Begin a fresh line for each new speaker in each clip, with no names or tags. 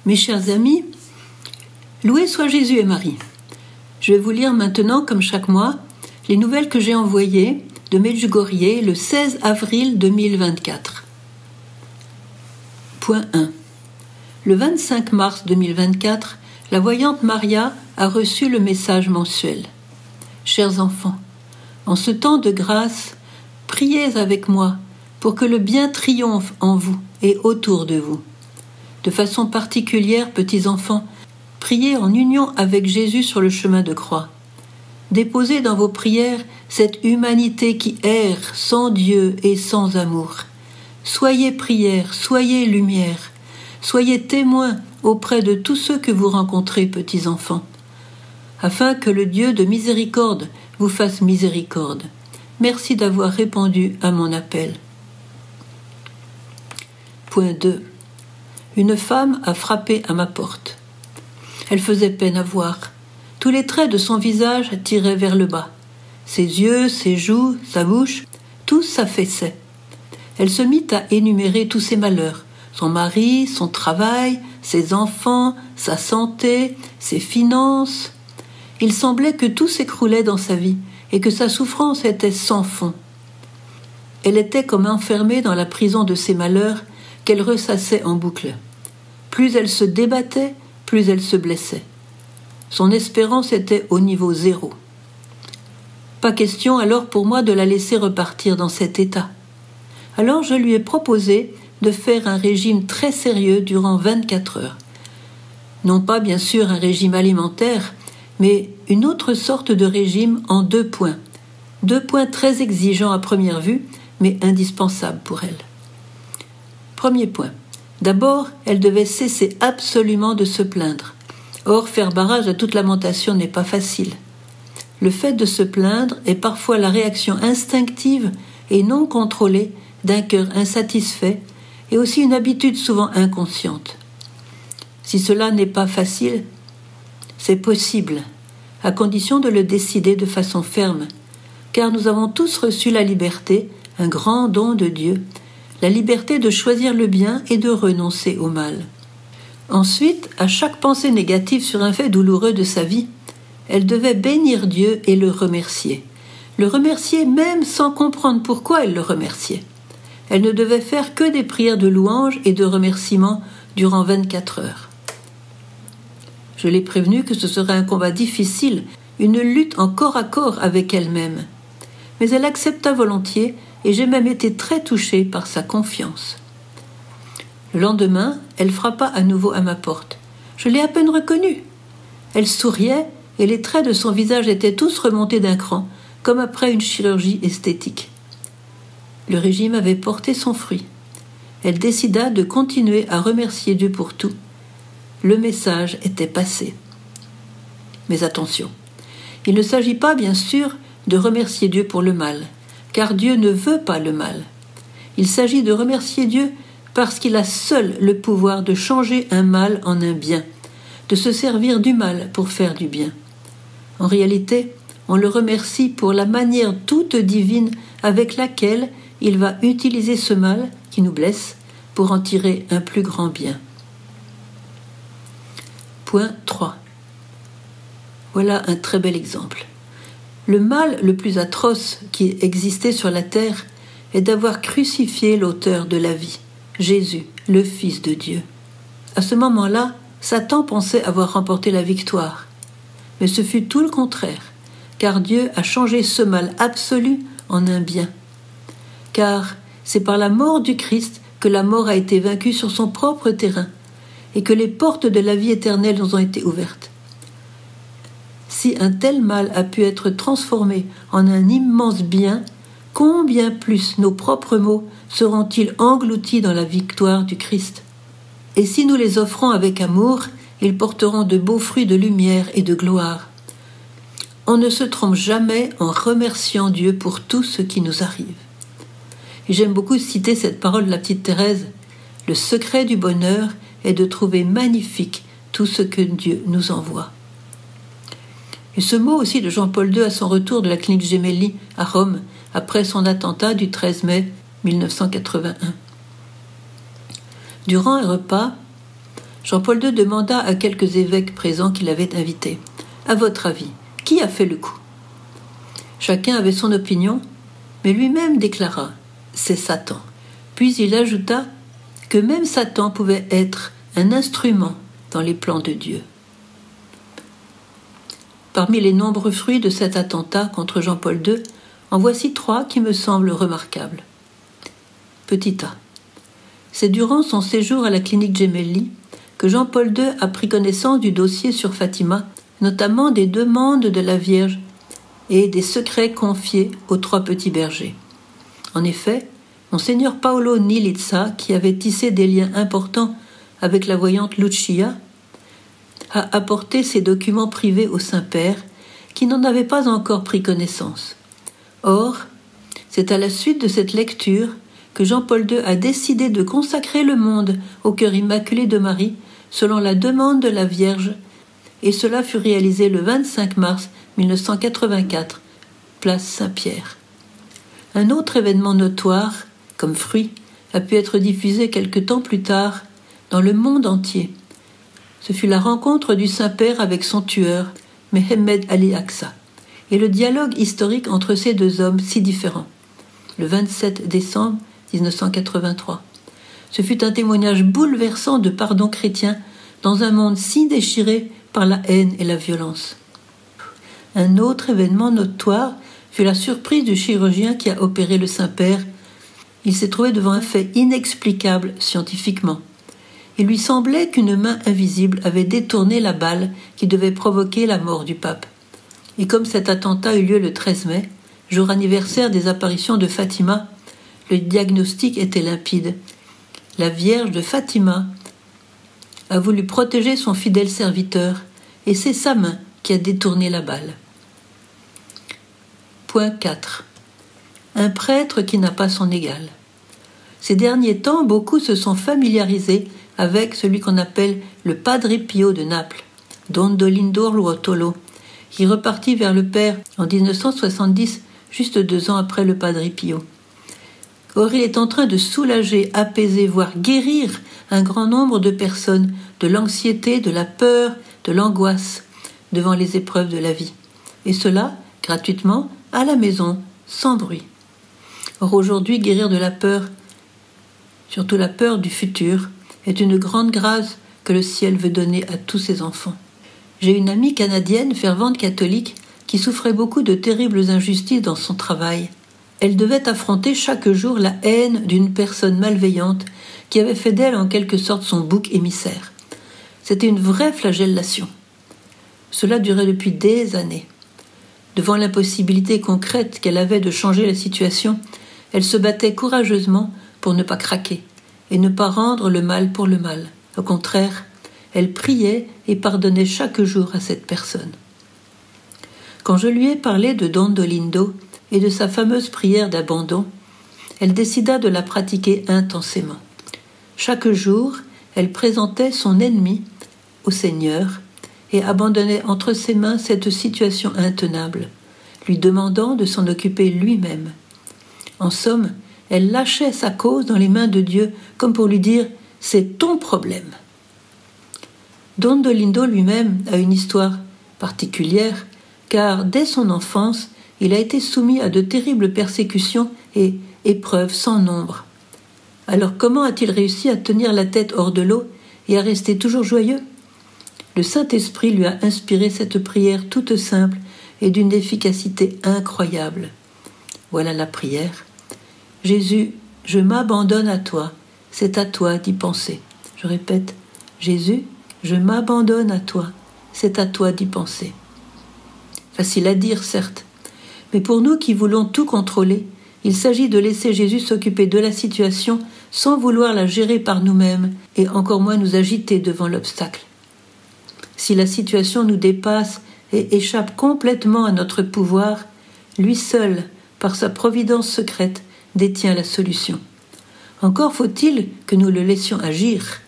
Mes chers amis, loués soient Jésus et Marie. Je vais vous lire maintenant, comme chaque mois, les nouvelles que j'ai envoyées de Medjugorje le 16 avril 2024. Point 1. Le 25 mars 2024, la voyante Maria a reçu le message mensuel. Chers enfants, en ce temps de grâce, priez avec moi pour que le bien triomphe en vous et autour de vous. De façon particulière, petits enfants, priez en union avec Jésus sur le chemin de croix. Déposez dans vos prières cette humanité qui erre sans Dieu et sans amour. Soyez prière, soyez lumière, soyez témoins auprès de tous ceux que vous rencontrez, petits enfants, afin que le Dieu de miséricorde vous fasse miséricorde. Merci d'avoir répondu à mon appel. Point 2. Une femme a frappé à ma porte. Elle faisait peine à voir. Tous les traits de son visage tiraient vers le bas. Ses yeux, ses joues, sa bouche, tout s'affaissait. Elle se mit à énumérer tous ses malheurs. Son mari, son travail, ses enfants, sa santé, ses finances. Il semblait que tout s'écroulait dans sa vie et que sa souffrance était sans fond. Elle était comme enfermée dans la prison de ses malheurs qu'elle ressassait en boucle. Plus elle se débattait, plus elle se blessait. Son espérance était au niveau 0. Pas question alors pour moi de la laisser repartir dans cet état. Alors je lui ai proposé de faire un régime très sérieux durant 24 heures. Non pas bien sûr un régime alimentaire, mais une autre sorte de régime en 2 points. 2 points très exigeants à première vue, mais indispensables pour elle. Premier point. D'abord, elle devait cesser absolument de se plaindre. Or, faire barrage à toute lamentation n'est pas facile. Le fait de se plaindre est parfois la réaction instinctive et non contrôlée d'un cœur insatisfait et aussi une habitude souvent inconsciente. Si cela n'est pas facile, c'est possible, à condition de le décider de façon ferme, car nous avons tous reçu la liberté, un grand don de Dieu, la liberté de choisir le bien et de renoncer au mal. Ensuite, à chaque pensée négative sur un fait douloureux de sa vie, elle devait bénir Dieu et le remercier. Le remercier même sans comprendre pourquoi elle le remerciait. Elle ne devait faire que des prières de louange et de remerciement durant 24 heures. Je l'ai prévenue que ce serait un combat difficile, une lutte en corps à corps avec elle-même. Mais elle accepta volontiers et j'ai même été très touchée par sa confiance. Le lendemain, elle frappa à nouveau à ma porte. Je l'ai à peine reconnue. Elle souriait et les traits de son visage étaient tous remontés d'un cran, comme après une chirurgie esthétique. Le régime avait porté son fruit. Elle décida de continuer à remercier Dieu pour tout. Le message était passé. Mais attention, il ne s'agit pas, bien sûr, de remercier Dieu pour le mal, car Dieu ne veut pas le mal. Il s'agit de remercier Dieu parce qu'il a seul le pouvoir de changer un mal en un bien, de se servir du mal pour faire du bien. En réalité, on le remercie pour la manière toute divine avec laquelle il va utiliser ce mal qui nous blesse pour en tirer un plus grand bien. Point 3. Voilà un très bel exemple. Le mal le plus atroce qui existait sur la terre est d'avoir crucifié l'auteur de la vie, Jésus, le Fils de Dieu. À ce moment-là, Satan pensait avoir remporté la victoire. Mais ce fut tout le contraire, car Dieu a changé ce mal absolu en un bien. Car c'est par la mort du Christ que la mort a été vaincue sur son propre terrain et que les portes de la vie éternelle nous ont été ouvertes. Si un tel mal a pu être transformé en un immense bien, combien plus nos propres maux seront-ils engloutis dans la victoire du Christ? Et si nous les offrons avec amour, ils porteront de beaux fruits de lumière et de gloire. On ne se trompe jamais en remerciant Dieu pour tout ce qui nous arrive. Et j'aime beaucoup citer cette parole de la petite Thérèse. Le secret du bonheur est de trouver magnifique tout ce que Dieu nous envoie. Et ce mot aussi de Jean-Paul II à son retour de la clinique Gemelli à Rome, après son attentat du 13 mai 1981. Durant un repas, Jean-Paul II demanda à quelques évêques présents qui l'avaient invité « À votre avis, qui a fait le coup ?» Chacun avait son opinion, mais lui-même déclara « C'est Satan ». Puis il ajouta que même Satan pouvait être un instrument dans les plans de Dieu. Parmi les nombreux fruits de cet attentat contre Jean-Paul II, en voici 3 qui me semblent remarquables. Petit a. C'est durant son séjour à la clinique Gemelli que Jean-Paul II a pris connaissance du dossier sur Fatima, notamment des demandes de la Vierge et des secrets confiés aux 3 petits bergers. En effet, Monseigneur Paolo Nilizza, qui avait tissé des liens importants avec la voyante Lucia, a apporté ces documents privés au Saint-Père, qui n'en avait pas encore pris connaissance. Or, c'est à la suite de cette lecture que Jean-Paul II a décidé de consacrer le monde au cœur immaculé de Marie, selon la demande de la Vierge, et cela fut réalisé le 25 mars 1984, place Saint-Pierre. Un autre événement notoire, comme fruit, a pu être diffusé quelque temps plus tard dans le monde entier. Ce fut la rencontre du Saint-Père avec son tueur, Mehemed Ali Aqsa, et le dialogue historique entre ces 2 hommes si différents. Le 27 décembre 1983. Ce fut un témoignage bouleversant de pardon chrétien dans un monde si déchiré par la haine et la violence. Un autre événement notoire fut la surprise du chirurgien qui a opéré le Saint-Père. Il s'est trouvé devant un fait inexplicable scientifiquement. Il lui semblait qu'une main invisible avait détourné la balle qui devait provoquer la mort du pape. Et comme cet attentat eut lieu le 13 mai, jour anniversaire des apparitions de Fatima, le diagnostic était limpide. La Vierge de Fatima a voulu protéger son fidèle serviteur, et c'est sa main qui a détourné la balle. Point 4. Un prêtre qui n'a pas son égal. Ces derniers temps, beaucoup se sont familiarisés avec celui qu'on appelle le Padre Pio de Naples, Don Dolindo Ruotolo, qui repartit vers le Père en 1970, juste 2 ans après le Padre Pio. Or, il est en train de soulager, apaiser, voire guérir un grand nombre de personnes de l'anxiété, de la peur, de l'angoisse devant les épreuves de la vie. Et cela, gratuitement, à la maison, sans bruit. Or, aujourd'hui, guérir de la peur, surtout la peur du futur, est une grande grâce que le ciel veut donner à tous ses enfants. J'ai une amie canadienne, fervente catholique, qui souffrait beaucoup de terribles injustices dans son travail. Elle devait affronter chaque jour la haine d'une personne malveillante qui avait fait d'elle en quelque sorte son bouc émissaire. C'était une vraie flagellation. Cela durait depuis des années. Devant l'impossibilité concrète qu'elle avait de changer la situation, elle se battait courageusement pour ne pas craquer et ne pas rendre le mal pour le mal. Au contraire, elle priait et pardonnait chaque jour à cette personne. Quand je lui ai parlé de Don Dolindo et de sa fameuse prière d'abandon, elle décida de la pratiquer intensément. Chaque jour, elle présentait son ennemi au Seigneur et abandonnait entre ses mains cette situation intenable, lui demandant de s'en occuper lui-même. En somme, elle lâchait sa cause dans les mains de Dieu, comme pour lui dire « c'est ton problème ». Don Dolindo lui-même a une histoire particulière, car dès son enfance, il a été soumis à de terribles persécutions et épreuves sans nombre. Alors comment a-t-il réussi à tenir la tête hors de l'eau et à rester toujours joyeux ? Le Saint-Esprit lui a inspiré cette prière toute simple et d'une efficacité incroyable. Voilà la prière. « Jésus, je m'abandonne à toi, c'est à toi d'y penser. » Je répète, « Jésus, je m'abandonne à toi, c'est à toi d'y penser. » Facile à dire, certes, mais pour nous qui voulons tout contrôler, il s'agit de laisser Jésus s'occuper de la situation sans vouloir la gérer par nous-mêmes et encore moins nous agiter devant l'obstacle. Si la situation nous dépasse et échappe complètement à notre pouvoir, lui seul, par sa providence secrète, détient la solution. Encore faut-il que nous le laissions agir.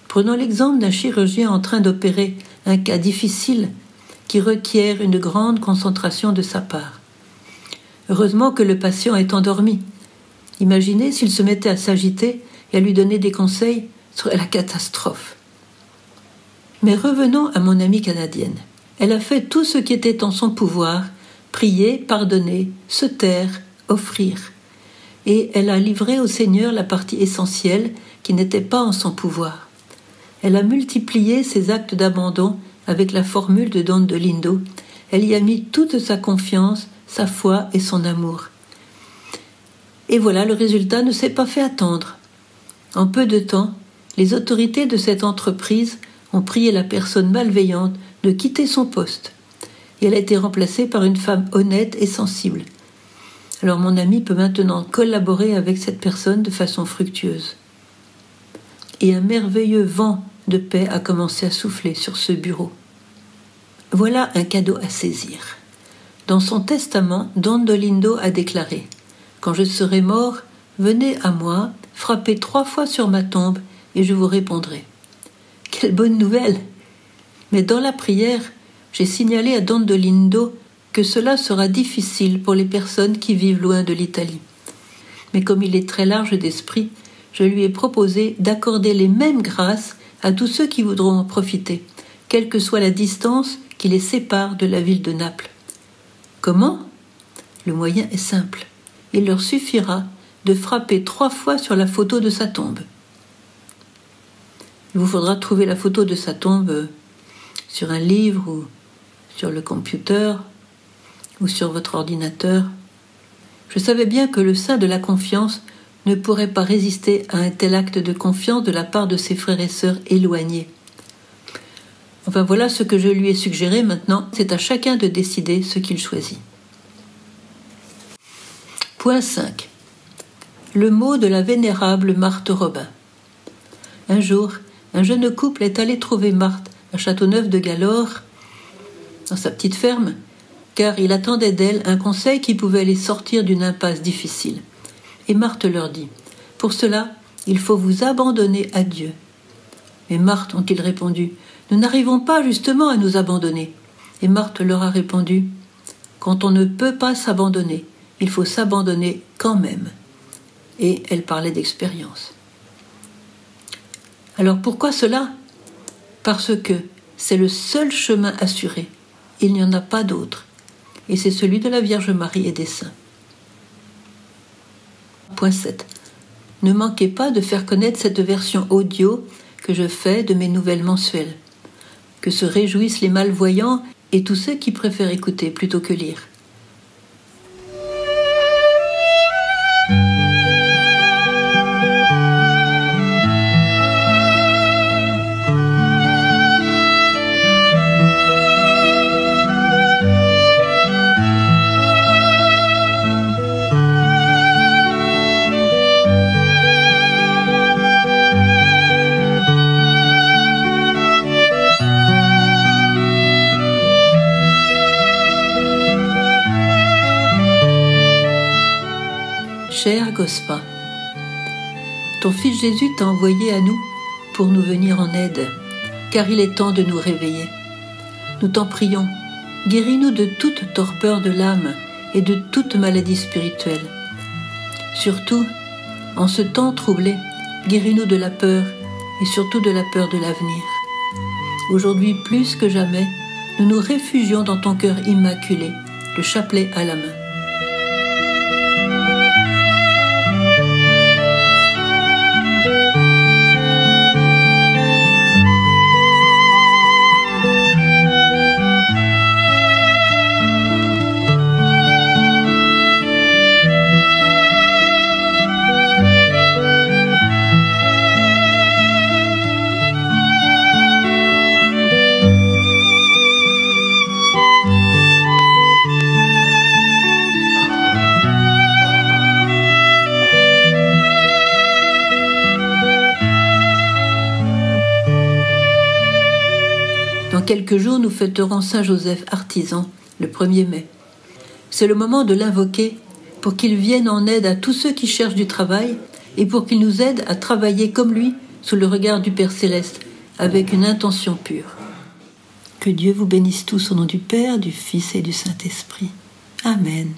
Prenons l'exemple d'un chirurgien en train d'opérer un cas difficile qui requiert une grande concentration de sa part. Heureusement que le patient est endormi. Imaginez s'il se mettait à s'agiter et à lui donner des conseils, ce serait la catastrophe. Mais revenons à mon amie canadienne. Elle a fait tout ce qui était en son pouvoir, prier, pardonner, se taire, offrir. Et elle a livré au Seigneur la partie essentielle qui n'était pas en son pouvoir. Elle a multiplié ses actes d'abandon avec la formule de Don Dolindo. Elle y a mis toute sa confiance, sa foi et son amour. Et voilà, le résultat ne s'est pas fait attendre. En peu de temps, les autorités de cette entreprise ont prié la personne malveillante de quitter son poste. Et elle a été remplacée par une femme honnête et sensible. Alors mon ami peut maintenant collaborer avec cette personne de façon fructueuse. Et un merveilleux vent de paix a commencé à souffler sur ce bureau. Voilà un cadeau à saisir. Dans son testament, Don Dolindo a déclaré « Quand je serai mort, venez à moi, frappez 3 fois sur ma tombe et je vous répondrai. » Quelle bonne nouvelle! Mais dans la prière, j'ai signalé à Don Dolindo que cela sera difficile pour les personnes qui vivent loin de l'Italie. Mais comme il est très large d'esprit, je lui ai proposé d'accorder les mêmes grâces à tous ceux qui voudront en profiter, quelle que soit la distance qui les sépare de la ville de Naples. Comment? Le moyen est simple. Il leur suffira de frapper 3 fois sur la photo de sa tombe. Il vous faudra trouver la photo de sa tombe sur un livre ou sur le computer ou sur votre ordinateur. Je savais bien que le saint de la confiance ne pourrait pas résister à un tel acte de confiance de la part de ses frères et sœurs éloignés. Enfin voilà ce que je lui ai suggéré maintenant, c'est à chacun de décider ce qu'il choisit. Point 5. Le mot de la vénérable Marthe Robin. Un jour, un jeune couple est allé trouver Marthe à Châteauneuf-de-Galore, dans sa petite ferme, car il attendait d'elle un conseil qui pouvait les sortir d'une impasse difficile. Et Marthe leur dit « Pour cela, il faut vous abandonner à Dieu. » Mais Marthe, ont-ils répondu, « Nous n'arrivons pas justement à nous abandonner. » Et Marthe leur a répondu « Quand on ne peut pas s'abandonner, il faut s'abandonner quand même. » Et elle parlait d'expérience. Alors pourquoi cela? Parce que c'est le seul chemin assuré. Il n'y en a pas d'autre. Et c'est celui de la Vierge Marie et des saints. Point 7. Ne manquez pas de faire connaître cette version audio que je fais de mes nouvelles mensuelles. Que se réjouissent les malvoyants et tous ceux qui préfèrent écouter plutôt que lire. Cher Gospa, ton Fils Jésus t'a envoyé à nous pour nous venir en aide, car il est temps de nous réveiller. Nous t'en prions, guéris-nous de toute torpeur de l'âme et de toute maladie spirituelle. Surtout, en ce temps troublé, guéris-nous de la peur et surtout de la peur de l'avenir. Aujourd'hui, plus que jamais, nous nous réfugions dans ton cœur immaculé, le chapelet à la main. Dans quelques jours, nous fêterons Saint Joseph Artisan, le 1er mai. C'est le moment de l'invoquer pour qu'il vienne en aide à tous ceux qui cherchent du travail et pour qu'il nous aide à travailler comme lui sous le regard du Père Céleste, avec une intention pure. Que Dieu vous bénisse tous au nom du Père, du Fils et du Saint-Esprit. Amen.